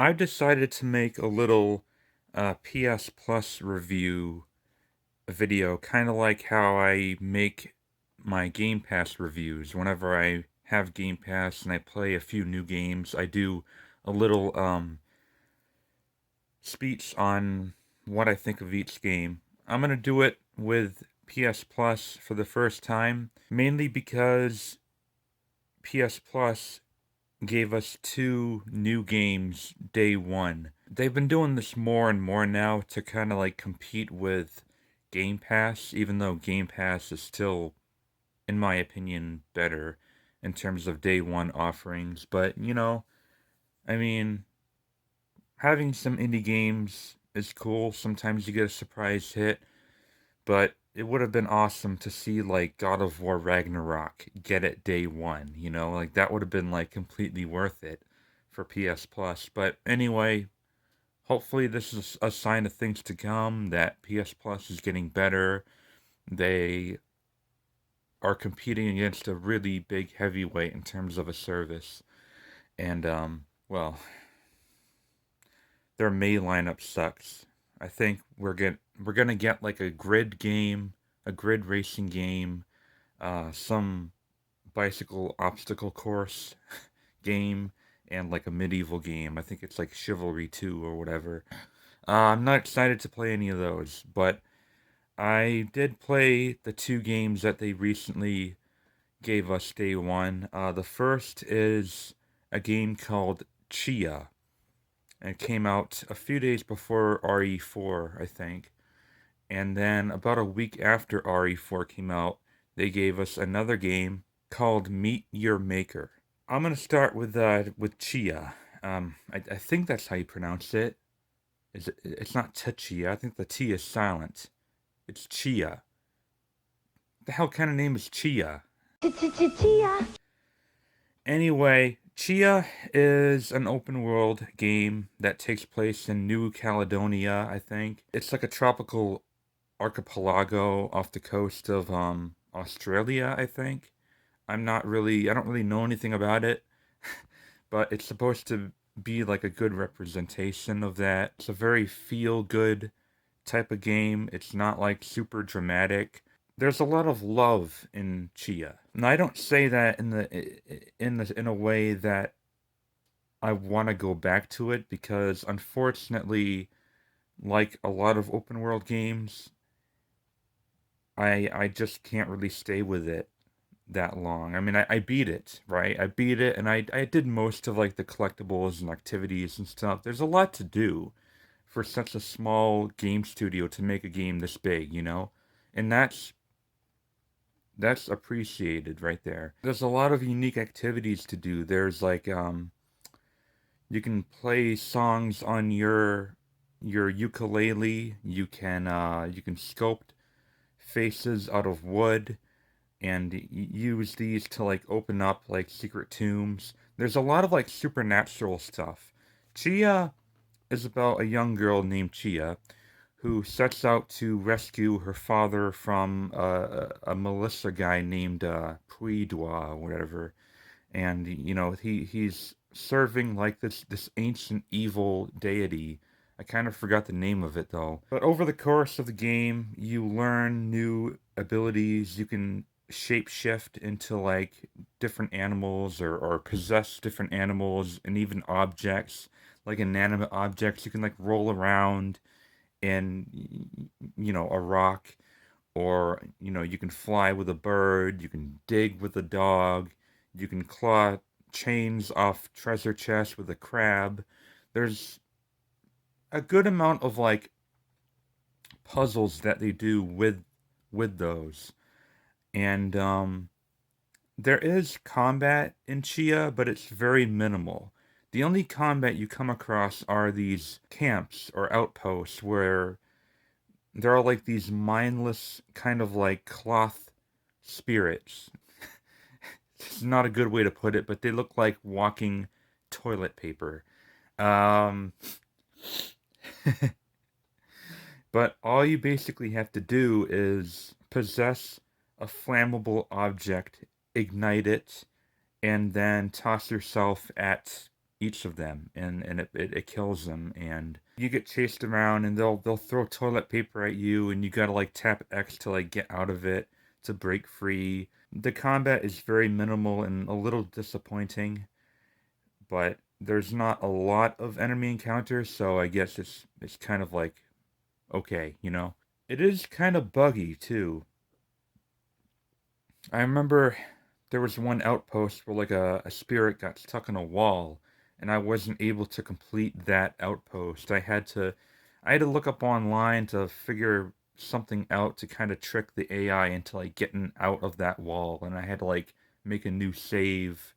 I decided to make a little PS Plus review video, kind of like how I make my Game Pass reviews. Whenever I have Game Pass and I play a few new games, I do a little speech on what I think of each game. I'm gonna do it with PS Plus for the first time, mainly because PS Plus gave us two new games day one. They've been doing this more and more now to kind of like compete with Game Pass, even though Game Pass is still, in my opinion, better in terms of day one offerings. But, I mean, having some indie games is cool. Sometimes you get a surprise hit, but it would have been awesome to see like God of War Ragnarok get it day one, like that would have been like completely worth it for PS Plus. But anyway, hopefully this is a sign of things to come that PS Plus is getting better. They are competing against a really big heavyweight in terms of a service. And well, their May lineup sucks. I think we're gonna get like a grid game, a grid racing game, some bicycle obstacle course game, and like a medieval game. I think it's like Chivalry 2 or whatever. I'm not excited to play any of those, but I did play the two games that they recently gave us day one. The first is a game called Tchia, and it came out a few days before RE4, I think. And then about a week after RE4 came out, they gave us another game called Meet Your Maker. I'm gonna start with Chia. I think that's how you pronounce it. It's not Tchia. I think the T is silent. It's Chia. The hell kind of name is Chia? Tchia. Anyway, Chia is an open world game that takes place in New Caledonia, I think. It's like a tropical archipelago off the coast of Australia, I think. I don't really know anything about it, but it's supposed to be like a good representation of that. It's a very feel good type of game. It's not like super dramatic. There's a lot of love in Chia. And I don't say that in a way that I want to go back to it, because unfortunately, like a lot of open world games, I just can't really stay with it that long. I mean, I beat it, right? I beat it, and I did most of like the collectibles and activities and stuff. There's a lot to do for such a small game studio to make a game this big, And that's appreciated right there. There's a lot of unique activities to do. There's like you can play songs on your ukulele. You can sculpt faces out of wood and use these to like open up like secret tombs. There's a lot of like supernatural stuff. Chia is about a young girl named Chia who sets out to rescue her father from a Melissa guy named Puidwa or whatever. And he's serving like this ancient evil deity. I kind of forgot the name of it though. But over the course of the game, you learn new abilities. You can shapeshift into like different animals, or possess different animals and even objects, like inanimate objects. You can like roll around in a rock, or you can fly with a bird, you can dig with a dog, you can claw chains off treasure chests with a crab. There's a good amount of like puzzles that they do with those. And there is combat in Chia, but it's very minimal. The only combat you come across are these camps or outposts where there are like these mindless kind of like cloth spirits. It's not a good way to put it, but they look like walking toilet paper. Um, but all you basically have to do is possess a flammable object, ignite it, and then toss yourself at each of them, and it kills them. And you get chased around, and they'll throw toilet paper at you, and you gotta like tap X to like get out of it to break free. The combat is very minimal and a little disappointing, but there's not a lot of enemy encounters, so I guess it's kind of like okay, you know. It is kind of buggy too. I remember there was one outpost where like a spirit got stuck on a wall, and I wasn't able to complete that outpost. I had to look up online to figure something out to kind of trick the AI into like getting out of that wall, and I had to like make a new save,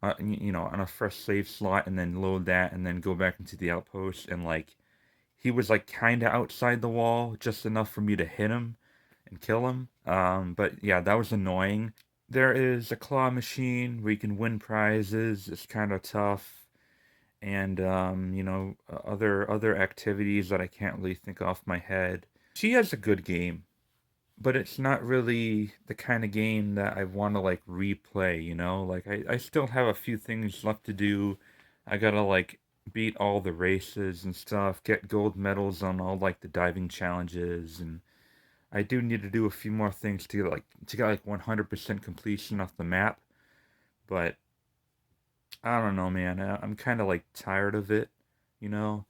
on a fresh save slot, and then load that, and then go back into the outpost, and like he was like kind of outside the wall, just enough for me to hit him and kill him. But yeah, that was annoying. There is a claw machine where you can win prizes. It's kind of tough, and other activities that I can't really think off my head. She has a good game, but it's not really the kind of game that I want to like replay. Like I still have a few things left to do. I gotta like beat all the races and stuff, get gold medals on all like the diving challenges, and I do need to do a few more things to get like 100% completion off the map, but I don't know, man. I'm kind of like tired of it, you know?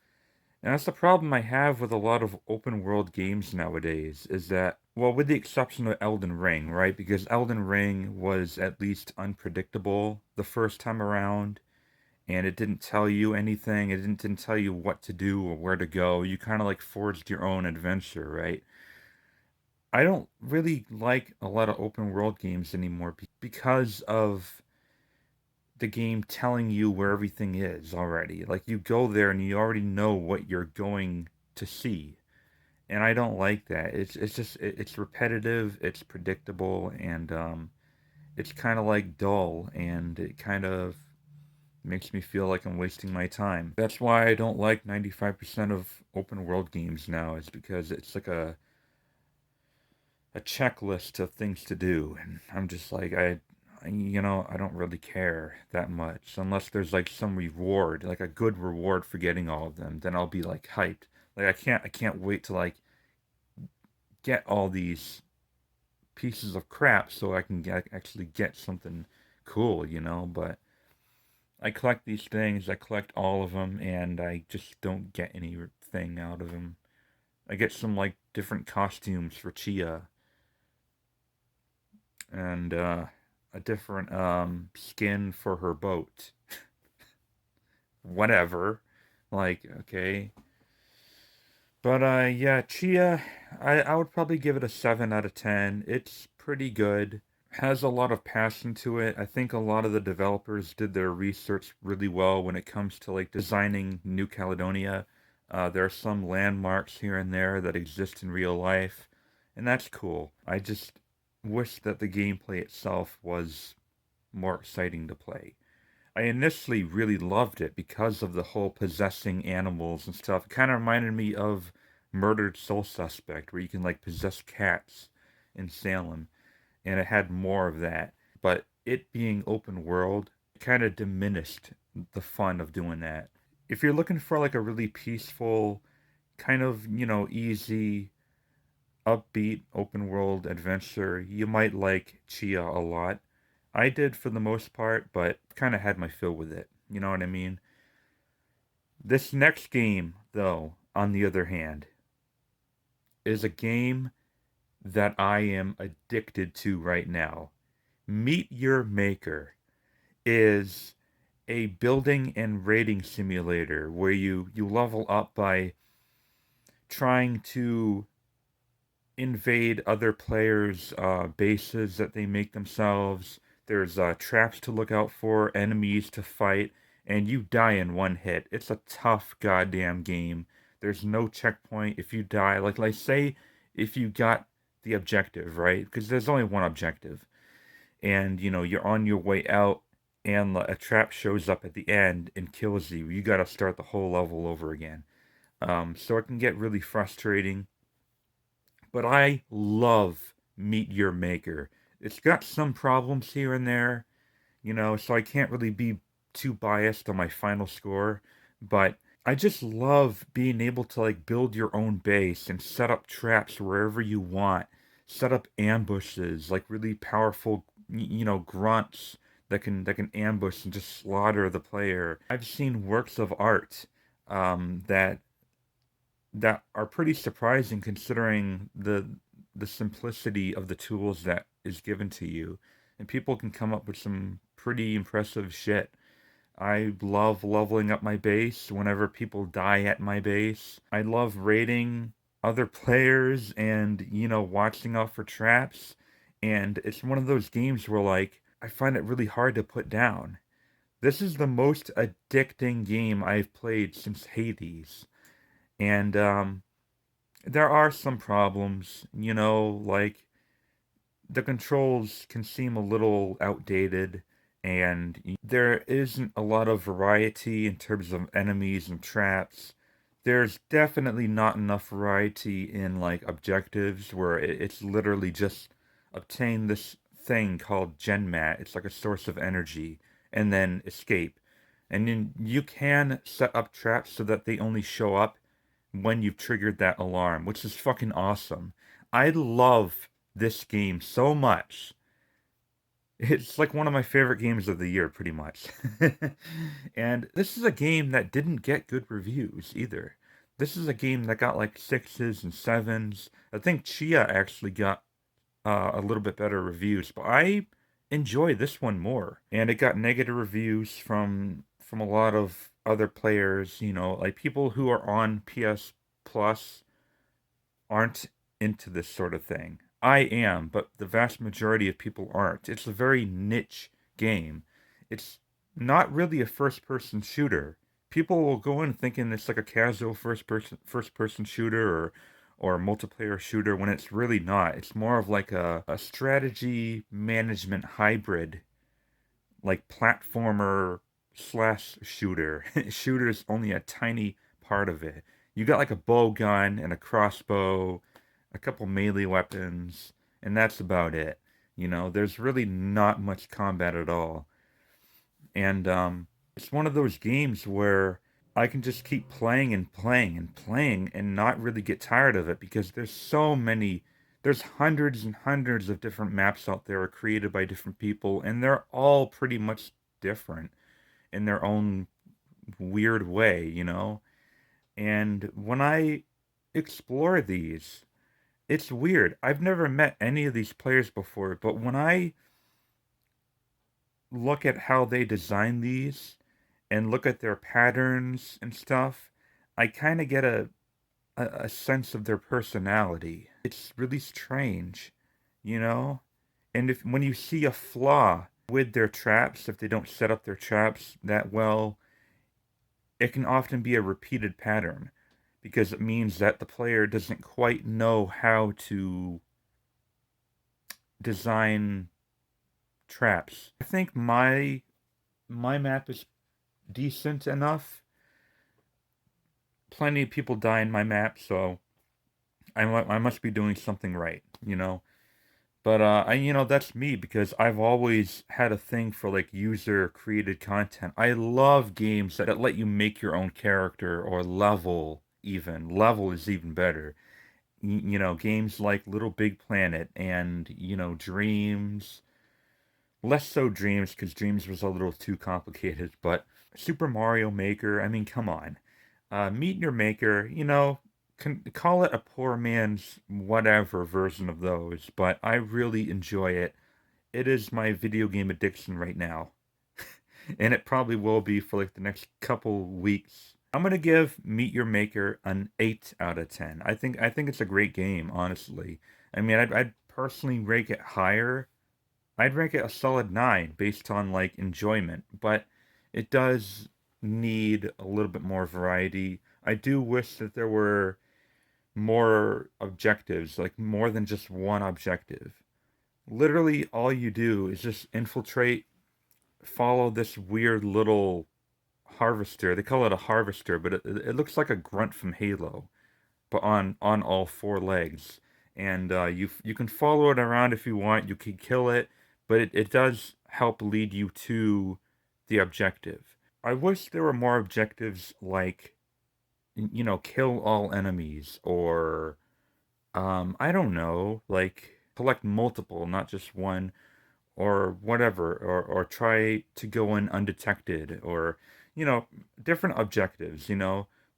And that's the problem I have with a lot of open world games nowadays is that, well, with the exception of Elden Ring, right? Because Elden Ring was at least unpredictable the first time around, and it didn't tell you anything. It didn't tell you what to do or where to go. You kind of like forged your own adventure, right? I don't really like a lot of open world games anymore because of the game telling you where everything is already. Like you go there and you already know what you're going to see. And I don't like that. It's just it's repetitive, it's predictable, and it's kind of like dull, and it kind of makes me feel like I'm wasting my time. That's why I don't like 95% of open world games now, is because it's like a checklist of things to do, and I'm just like I don't really care that much unless there's like some reward, like a good reward for getting all of them. Then I'll be like hyped. Like I can't wait to like get all these pieces of crap so I can actually get something cool. But I collect these things, I collect all of them, and I just don't get anything out of them. I get some like different costumes for Tchia and a different skin for her boat. Whatever. Like, okay. But yeah, Chia, I would probably give it a 7 out of 10. It's pretty good. Has a lot of passion to it. I think a lot of the developers did their research really well when it comes to like designing New Caledonia. There are some landmarks here and there that exist in real life, and that's cool. I just wish that the gameplay itself was more exciting to play. I initially really loved it because of the whole possessing animals and stuff. It kind of reminded me of Murdered Soul Suspect, where you can like possess cats in Salem, and it had more of that. But it being open world kind of diminished the fun of doing that. If you're looking for like a really peaceful, kind of, easy, upbeat open world adventure, you might like Chia a lot. I did for the most part, but kind of had my fill with it. You know what I mean? This next game, though, on the other hand, is a game that I am addicted to right now. Meet Your Maker is a building and raiding simulator where you level up by trying to invade other players' bases that they make themselves. There's traps to look out for, enemies to fight, and you die in one hit. It's a tough goddamn game. There's no checkpoint if you die. Like say if you got the objective, right? Because there's only one objective. And, you're on your way out, and a trap shows up at the end and kills you. You got to start the whole level over again. So it can get really frustrating, but I love Meet Your Maker. It's got some problems here and there, so I can't really be too biased on my final score, but I just love being able to like build your own base and set up traps wherever you want, set up ambushes, like really powerful, grunts that can ambush and just slaughter the player. I've seen works of art that are pretty surprising considering the simplicity of the tools that is given to you. And people can come up with some pretty impressive shit. I love leveling up my base whenever people die at my base. I love raiding other players and, watching out for traps. And it's one of those games where, like, I find it really hard to put down. This is the most addicting game I've played since Hades. And there are some problems, like the controls can seem a little outdated, and there isn't a lot of variety in terms of enemies and traps. There's definitely not enough variety in like objectives where it's literally just obtain this thing called GenMat. It's like a source of energy, and then escape. And then you can set up traps so that they only show up when you've triggered that alarm, which is fucking awesome. I love this game so much. It's like one of my favorite games of the year, pretty much. And this is a game that didn't get good reviews either. This is a game that got like sixes and sevens. I think Tchia actually got a little bit better reviews, but I enjoy this one more. And it got negative reviews from a lot of other players, like people who are on PS Plus aren't into this sort of thing. I am, but the vast majority of people aren't. It's a very niche game. It's not really a first-person shooter. People will go in thinking it's like a casual first person shooter or a multiplayer shooter when it's really not. It's more of like a strategy management hybrid, like platformer slash shooter. Shooter's only a tiny part of it. You got like a bow gun and a crossbow, a couple melee weapons, and that's about it. There's really not much combat at all. And it's one of those games where I can just keep playing and playing and playing and not really get tired of it because there's hundreds and hundreds of different maps out there created by different people, and they're all pretty much different in their own weird way. And when I explore these, it's weird. I've never met any of these players before, but when I look at how they design these and look at their patterns and stuff, I kind of get a sense of their personality. It's really strange, you know? And if when you see a flaw with their traps, if they don't set up their traps that well, it can often be a repeated pattern because it means that the player doesn't quite know how to design traps. I think my map is decent enough. Plenty of people die in my map, so I must be doing something right. But that's me because I've always had a thing for like user created content. I love games that let you make your own character or level even. Level is even better. Games like Little Big Planet and, Dreams. Less so Dreams because Dreams was a little too complicated, but Super Mario Maker, I mean, come on. Meet Your Maker, call it a poor man's whatever version of those, but I really enjoy it. It is my video game addiction right now, and it probably will be for like the next couple weeks. I'm gonna give Meet Your Maker an 8 out of 10. I think it's a great game, honestly. I mean, I'd personally rank it higher. I'd rank it a solid 9 based on like enjoyment, but it does need a little bit more variety. I do wish that there were more objectives, like more than just one objective. Literally, all you do is just infiltrate, follow this weird little harvester. They call it a harvester, but it looks like a grunt from Halo, but on all four legs. And you can follow it around if you want. You can kill it, but it does help lead you to the objective. I wish there were more objectives like, kill all enemies or, I don't know, like collect multiple, not just one, or whatever, or try to go in undetected, or, you know, different objectives,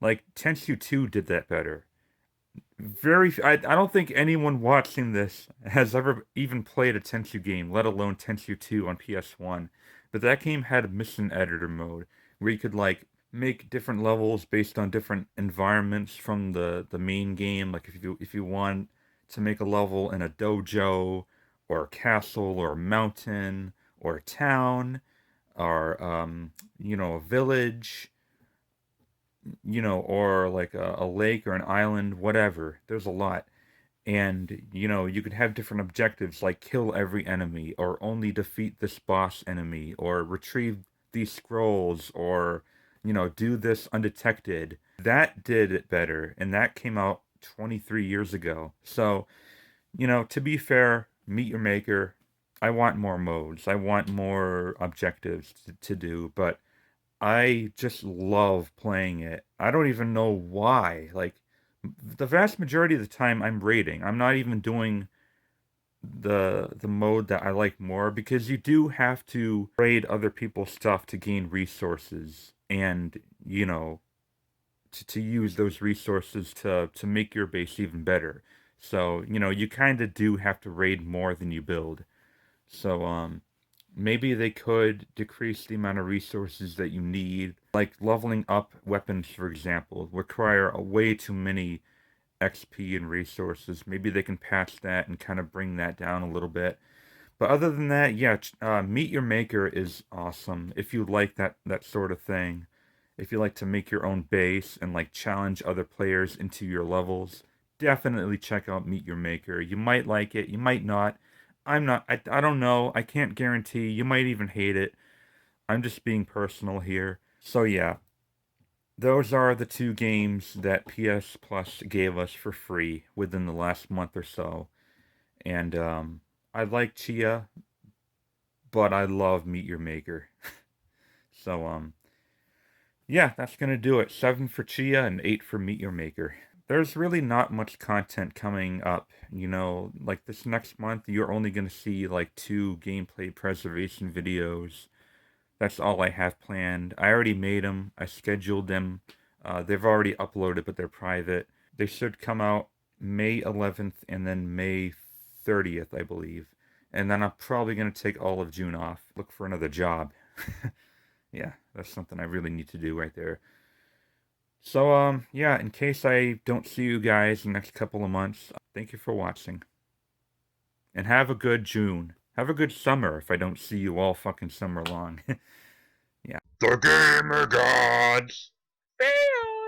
like Tenchu 2 did that better. I don't think anyone watching this has ever even played a Tenchu game, let alone Tenchu 2 on PS1. But that game had a mission editor mode where you could like make different levels based on different environments from the main game. Like if you want to make a level in a dojo or a castle or a mountain or a town or a village, or like a lake or an island, whatever. There's a lot. And, you could have different objectives like kill every enemy, or only defeat this boss enemy, or retrieve these scrolls, or, do this undetected. That did it better, and that came out 23 years ago. So, to be fair, Meet Your Maker, I want more modes. I want more objectives to do, but I just love playing it. I don't even know why. Like, the vast majority of the time I'm raiding. I'm not even doing the mode that I like more, because you do have to raid other people's stuff to gain resources and, to use those resources to make your base even better. So, you kind of do have to raid more than you build. So, maybe they could decrease the amount of resources that you need. Like leveling up weapons, for example, require way too many XP and resources. Maybe they can patch that and kind of bring that down a little bit. But other than that, yeah, Meet Your Maker is awesome. If you like that sort of thing, if you like to make your own base and like challenge other players into your levels, definitely check out Meet Your Maker. You might like it, you might not. I don't know. I can't guarantee. You might even hate it. I'm just being personal here. So yeah, those are the two games that PS Plus gave us for free within the last month or so. And I like Tchia, but I love Meet Your Maker. So yeah, that's gonna do it. 7 for Tchia and 8 for Meet Your Maker. There's really not much content coming up. Like this next month, you're only gonna see like 2 gameplay preservation videos. That's all I have planned. I already made them. I scheduled them. They've already uploaded, but they're private. They should come out May 11th and then May 30th, I believe. And then I'm probably going to take all of June off. Look for another job. Yeah, that's something I really need to do right there. So, yeah, in case I don't see you guys in the next couple of months, thank you for watching. And have a good June. Have a good summer if I don't see you all fucking summer long. Yeah. The Gamer Gods! Fail!